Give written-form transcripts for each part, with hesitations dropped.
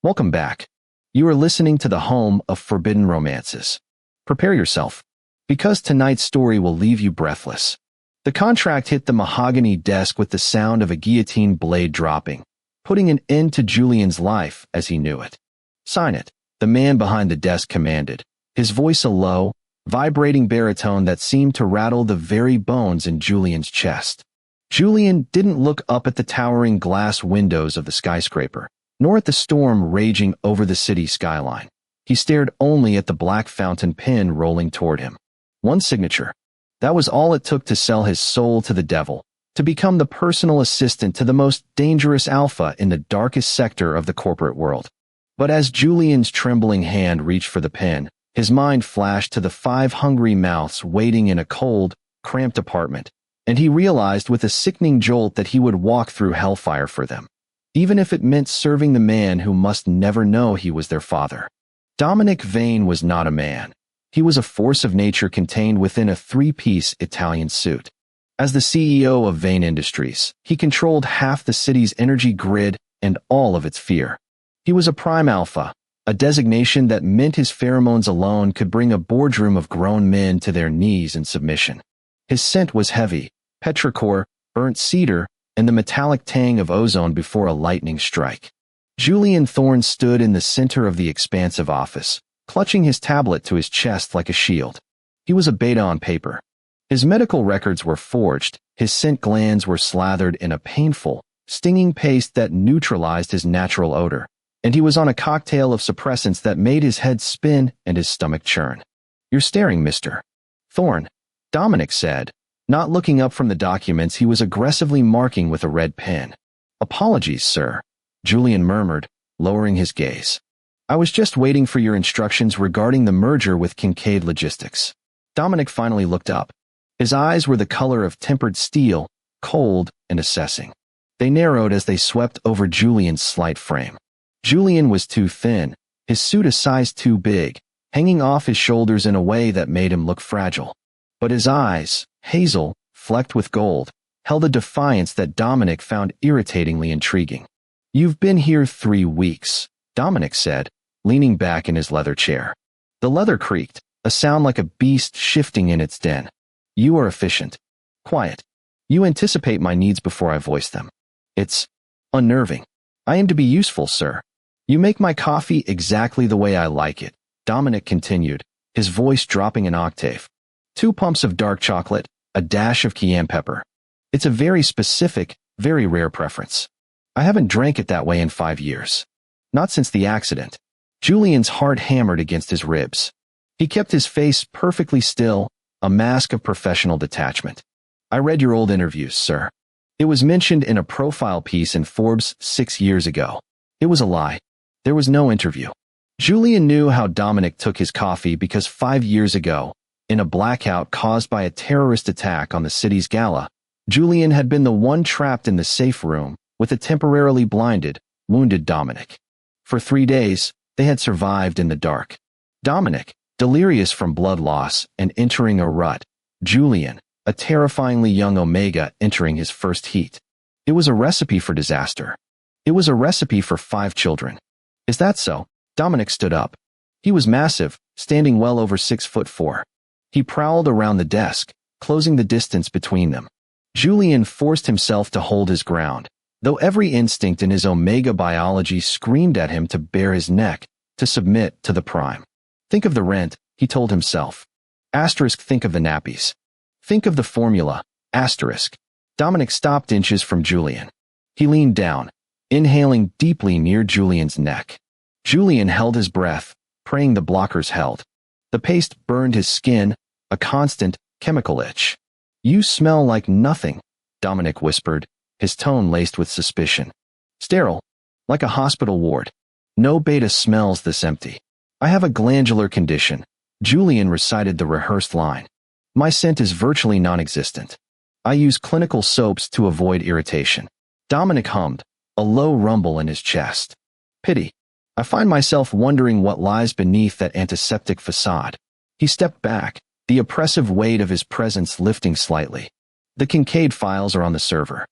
Welcome back. You are listening to the home of forbidden romances. Prepare yourself, because tonight's story will leave you breathless. The contract hit the mahogany desk with the sound of a guillotine blade dropping, putting an end to Julian's life as he knew it. Sign it, the man behind the desk commanded, his voice a low, vibrating baritone that seemed to rattle the very bones in Julian's chest. Julian didn't look up at the towering glass windows of the skyscraper, nor at the storm raging over the city skyline. He stared only at the black fountain pen rolling toward him. One signature. That was all it took to sell his soul to the devil, to become the personal assistant to the most dangerous alpha in the darkest sector of the corporate world. But as Julian's trembling hand reached for the pen, his mind flashed to the 5 hungry mouths waiting in a cold, cramped apartment, and he realized with a sickening jolt that he would walk through hellfire for them, even if it meant serving the man who must never know he was their father. Dominic Vane was not a man. He was a force of nature contained within a 3-piece Italian suit. As the CEO of Vane Industries, he controlled half the city's energy grid and all of its fear. He was a prime alpha, a designation that meant his pheromones alone could bring a boardroom of grown men to their knees in submission. His scent was heavy, petrichor, burnt cedar, and the metallic tang of ozone before a lightning strike. Julian Thorne stood in the center of the expansive office, clutching his tablet to his chest like a shield. He was a beta on paper. His medical records were forged, his scent glands were slathered in a painful, stinging paste that neutralized his natural odor, and he was on a cocktail of suppressants that made his head spin and his stomach churn. "You're staring, Mr. Thorne," Dominic said. Not looking up from the documents he was aggressively marking with a red pen. "Apologies, sir," Julian murmured, lowering his gaze. "I was just waiting for your instructions regarding the merger with Kincaid Logistics." Dominic finally looked up. His eyes were the color of tempered steel, cold and assessing. They narrowed as they swept over Julian's slight frame. Julian was too thin, his suit a size too big, hanging off his shoulders in a way that made him look fragile. But his eyes, hazel, flecked with gold, held a defiance that Dominic found irritatingly intriguing. "You've been here 3 weeks," Dominic said, leaning back in his leather chair. The leather creaked, a sound like a beast shifting in its den. "You are efficient. Quiet. You anticipate my needs before I voice them. It's unnerving. I aim to be useful, sir. You make my coffee exactly the way I like it," Dominic continued, his voice dropping an octave. 2 pumps of dark chocolate, a dash of cayenne pepper. It's a very specific, very rare preference. I haven't drank it that way in 5 years. Not since the accident. Julian's heart hammered against his ribs. He kept his face perfectly still, a mask of professional detachment. "I read your old interviews, sir. It was mentioned in a profile piece in Forbes 6 years ago. It was a lie. There was no interview." Julian knew how Dominic took his coffee because 5 years ago, in a blackout caused by a terrorist attack on the city's gala, Julian had been the one trapped in the safe room with a temporarily blinded, wounded Dominic. For 3 days, they had survived in the dark. Dominic, delirious from blood loss and entering a rut. Julian, a terrifyingly young Omega entering his first heat. It was a recipe for disaster. It was a recipe for 5 children. "Is that so?" Dominic stood up. He was massive, standing well over 6'4". He prowled around the desk, closing the distance between them. Julian forced himself to hold his ground, though every instinct in his Omega biology screamed at him to bare his neck, to submit to the prime. "Think of the rent," he told himself. Asterisk, think of the nappies. Think of the formula, asterisk. Dominic stopped inches from Julian. He leaned down, inhaling deeply near Julian's neck. Julian held his breath, praying the blockers held. The paste burned his skin, a constant, chemical itch. "You smell like nothing," Dominic whispered, his tone laced with suspicion. "Sterile, like a hospital ward. No beta smells this empty. I have a glandular condition," Julian recited the rehearsed line. "My scent is virtually non-existent. I use clinical soaps to avoid irritation." Dominic hummed, a low rumble in his chest. "Pity. I find myself wondering what lies beneath that antiseptic facade." He stepped back, the oppressive weight of his presence lifting slightly. "The Kincaid files are on the server.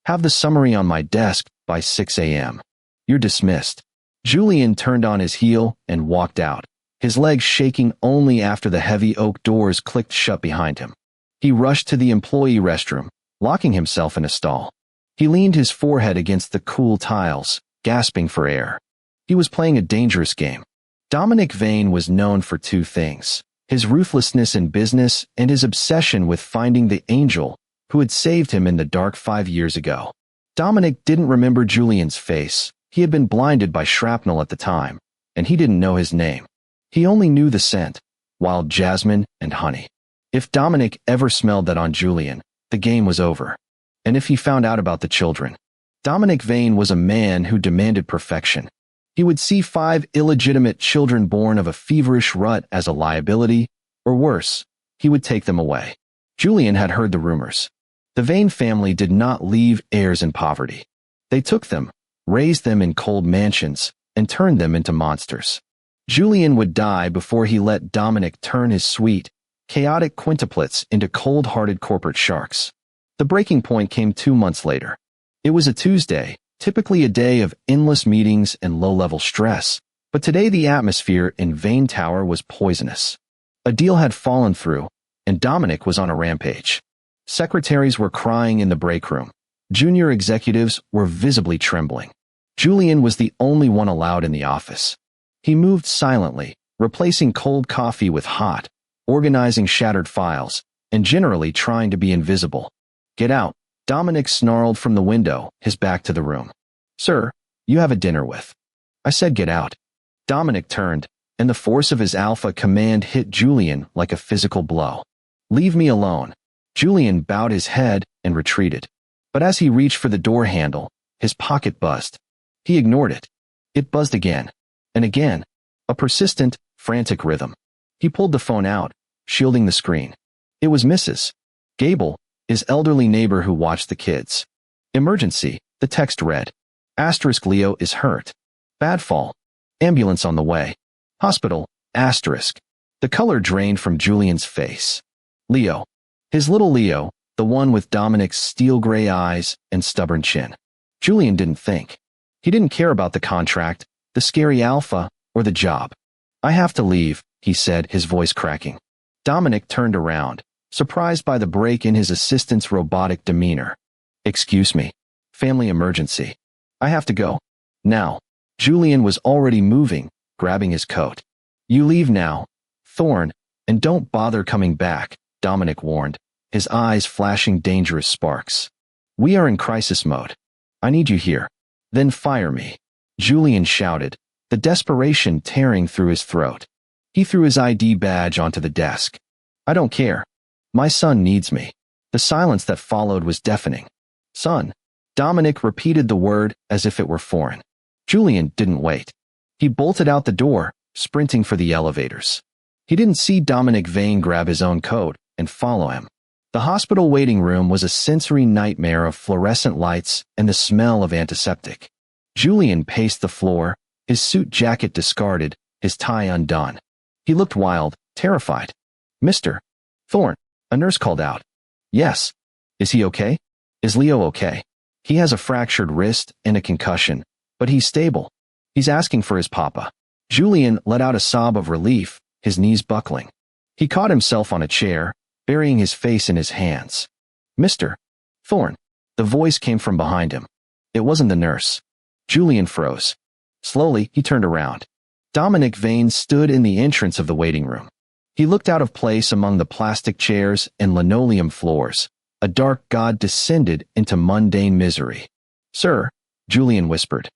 Have the summary on my desk by 6 a.m. You're dismissed." Julian turned on his heel and walked out, his legs shaking only after the heavy oak doors clicked shut behind him. He rushed to the employee restroom, locking himself in a stall. He leaned his forehead against the cool tiles, gasping for air. He was playing a dangerous game. Dominic Vane was known for two things: his ruthlessness in business and his obsession with finding the angel who had saved him in the dark 5 years ago. Dominic didn't remember Julian's face. He had been blinded by shrapnel at the time, and he didn't know his name. He only knew the scent: wild jasmine and honey. If Dominic ever smelled that on Julian, the game was over. And if he found out about the children, Dominic Vane was a man who demanded perfection. He would see 5 illegitimate children born of a feverish rut as a liability, or worse, he would take them away. Julian had heard the rumors. The Vane family did not leave heirs in poverty. They took them, raised them in cold mansions, and turned them into monsters. Julian would die before he let Dominic turn his sweet, chaotic quintuplets into cold-hearted corporate sharks. The breaking point came 2 months later. It was a Tuesday, typically a day of endless meetings and low-level stress, but today the atmosphere in Vane Tower was poisonous. A deal had fallen through, and Dominic was on a rampage. Secretaries were crying in the break room. Junior executives were visibly trembling. Julian was the only one allowed in the office. He moved silently, replacing cold coffee with hot, organizing shattered files, and generally trying to be invisible. "Get out," Dominic snarled from the window, his back to the room. "Sir, you have a dinner with." "I said get out." Dominic turned, and the force of his alpha command hit Julian like a physical blow. "Leave me alone." Julian bowed his head and retreated. But as he reached for the door handle, his pocket buzzed. He ignored it. It buzzed again, and again, a persistent, frantic rhythm. He pulled the phone out, shielding the screen. It was Mrs. Gable, his elderly neighbor who watched the kids. "Emergency," the text read. Asterisk Leo is hurt. Bad fall. Ambulance on the way. Hospital. Asterisk. The color drained from Julian's face. Leo. His little Leo, the one with Dominic's steel gray eyes and stubborn chin. Julian didn't think. He didn't care about the contract, the scary alpha, or the job. "I have to leave," he said, his voice cracking. Dominic turned around, surprised by the break in his assistant's robotic demeanor. "Excuse me. Family emergency. I have to go. Now." Julian was already moving, grabbing his coat. "You leave now, Thorne, and don't bother coming back," Dominic warned, his eyes flashing dangerous sparks. "We are in crisis mode. I need you here. Then fire me," Julian shouted, the desperation tearing through his throat. He threw his ID badge onto the desk. "I don't care. My son needs me." The silence that followed was deafening. "Son." Dominic repeated the word as if it were foreign. Julian didn't wait. He bolted out the door, sprinting for the elevators. He didn't see Dominic Vane grab his own coat and follow him. The hospital waiting room was a sensory nightmare of fluorescent lights and the smell of antiseptic. Julian paced the floor, his suit jacket discarded, his tie undone. He looked wild, terrified. "Mr. Thorne," a nurse called out. "Yes." "Is he okay? Is Leo okay?" "He has a fractured wrist and a concussion, but he's stable. He's asking for his papa." Julian let out a sob of relief, his knees buckling. He caught himself on a chair, burying his face in his hands. "Mr. Thorne." The voice came from behind him. It wasn't the nurse. Julian froze. Slowly, he turned around. Dominic Vane stood in the entrance of the waiting room. He looked out of place among the plastic chairs and linoleum floors. A dark god descended into mundane misery. "Sir," Julian whispered.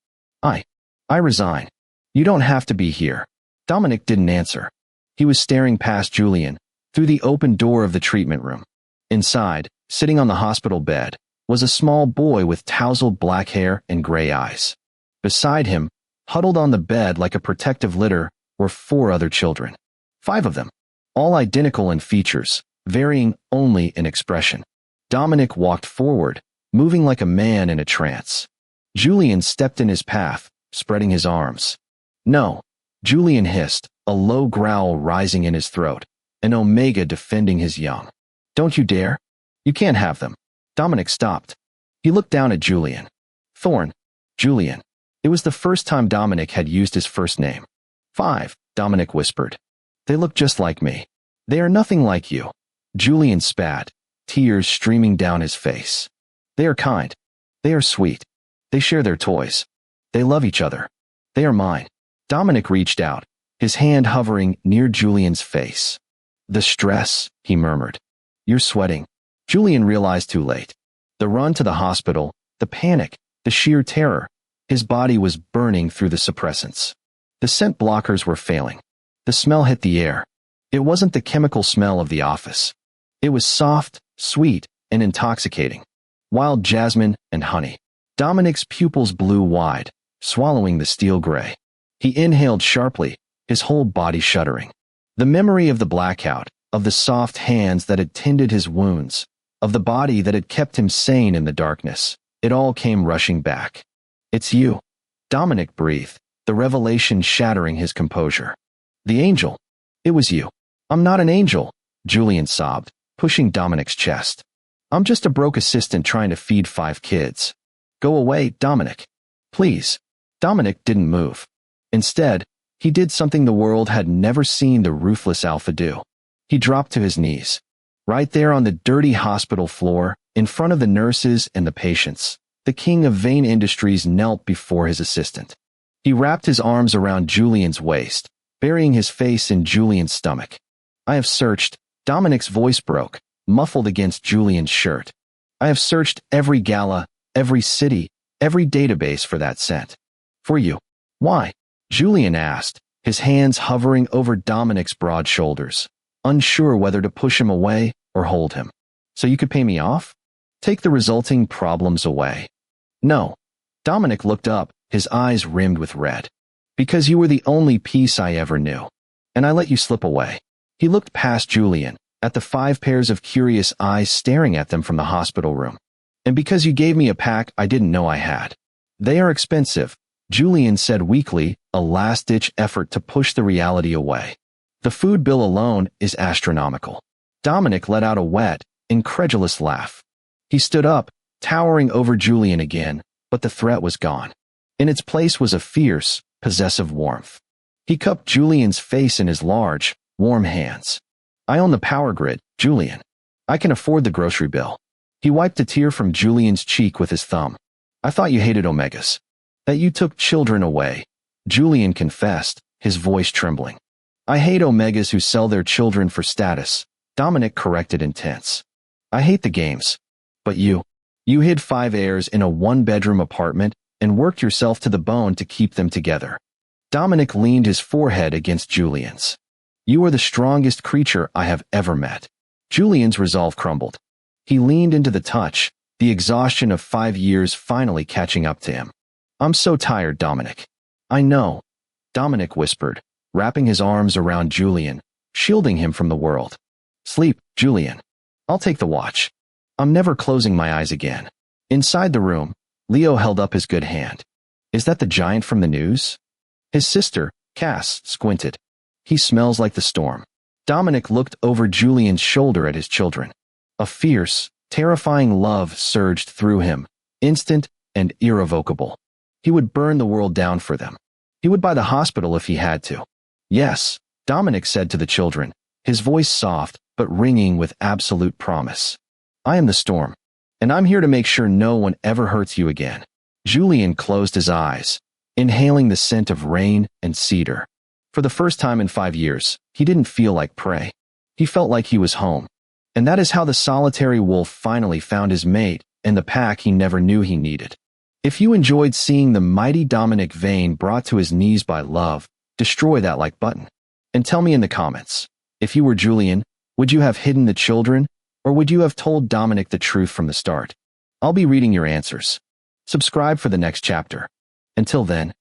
I resign. You don't have to be here." Dominic didn't answer. He was staring past Julian, through the open door of the treatment room. Inside, sitting on the hospital bed, was a small boy with tousled black hair and gray eyes. Beside him, huddled on the bed like a protective litter, were 4 other children. 5 of them, all identical in features, varying only in expression. Dominic walked forward, moving like a man in a trance. Julian stepped in his path, spreading his arms. "No," Julian hissed, a low growl rising in his throat, an omega defending his young. "Don't you dare. You can't have them." Dominic stopped. He looked down at Julian. "Thorne." "Julian." It was the first time Dominic had used his first name. 5, Dominic whispered. They look just like me. They are nothing like you. Julian spat, tears streaming down his face. They are kind. They are sweet. They share their toys. They love each other. They are mine. Dominic reached out, his hand hovering near Julian's face. The stress, he murmured. You're sweating. Julian realized too late. The run to the hospital, the panic, the sheer terror. His body was burning through the suppressants. The scent blockers were failing. The smell hit the air. It wasn't the chemical smell of the office. It was soft, sweet, and intoxicating. Wild jasmine and honey. Dominic's pupils blew wide, swallowing the steel gray. He inhaled sharply, his whole body shuddering. The memory of the blackout, of the soft hands that had tended his wounds, of the body that had kept him sane in the darkness, it all came rushing back. It's you. Dominic breathed, the revelation shattering his composure. The angel. It was you. I'm not an angel, Julian sobbed, pushing Dominic's chest. I'm just a broke assistant trying to feed 5 kids. Go away, Dominic. Please. Dominic didn't move. Instead, he did something the world had never seen the ruthless alpha do. He dropped to his knees. Right there on the dirty hospital floor, in front of the nurses and the patients, the king of vain industries knelt before his assistant. He wrapped his arms around Julian's waist, burying his face in Julian's stomach. I have searched. Dominic's voice broke, muffled against Julian's shirt. I have searched every gala, every city, every database for that scent. For you. Why? Julian asked, his hands hovering over Dominic's broad shoulders, unsure whether to push him away or hold him. So you could pay me off? Take the resulting problems away. No. Dominic looked up, his eyes rimmed with red. Because you were the only peace I ever knew. And I let you slip away. He looked past Julian, at the 5 pairs of curious eyes staring at them from the hospital room. And because you gave me a pack I didn't know I had. They are expensive, Julian said weakly, a last-ditch effort to push the reality away. The food bill alone is astronomical. Dominic let out a wet, incredulous laugh. He stood up, towering over Julian again, but the threat was gone. In its place was a fierce, possessive warmth. He cupped Julian's face in his large, warm hands. I own the power grid, Julian. I can afford the grocery bill. He wiped a tear from Julian's cheek with his thumb. I thought you hated omegas. That you took children away, Julian confessed, his voice trembling. I hate omegas who sell their children for status, Dominic corrected intense. I hate the games. But you hid 5 heirs in a 1-bedroom apartment and worked yourself to the bone to keep them together. Dominic leaned his forehead against Julian's. You are the strongest creature I have ever met. Julian's resolve crumbled. He leaned into the touch, the exhaustion of 5 years finally catching up to him. I'm so tired, Dominic. I know, Dominic whispered, wrapping his arms around Julian, shielding him from the world. Sleep, Julian. I'll take the watch. I'm never closing my eyes again. Inside the room, Leo held up his good hand. Is that the giant from the news? His sister, Cass, squinted. He smells like the storm. Dominic looked over Julian's shoulder at his children. A fierce, terrifying love surged through him, instant and irrevocable. He would burn the world down for them. He would buy the hospital if he had to. Yes, Dominic said to the children, his voice soft but ringing with absolute promise. I am the storm, and I'm here to make sure no one ever hurts you again. Julian closed his eyes, inhaling the scent of rain and cedar. For the first time in 5 years, he didn't feel like prey. He felt like he was home. And that is how the solitary wolf finally found his mate and the pack he never knew he needed. If you enjoyed seeing the mighty Dominic Vane brought to his knees by love, destroy that like button. And tell me in the comments, if you were Julian, would you have hidden the children, or would you have told Dominic the truth from the start? I'll be reading your answers. Subscribe for the next chapter. Until then,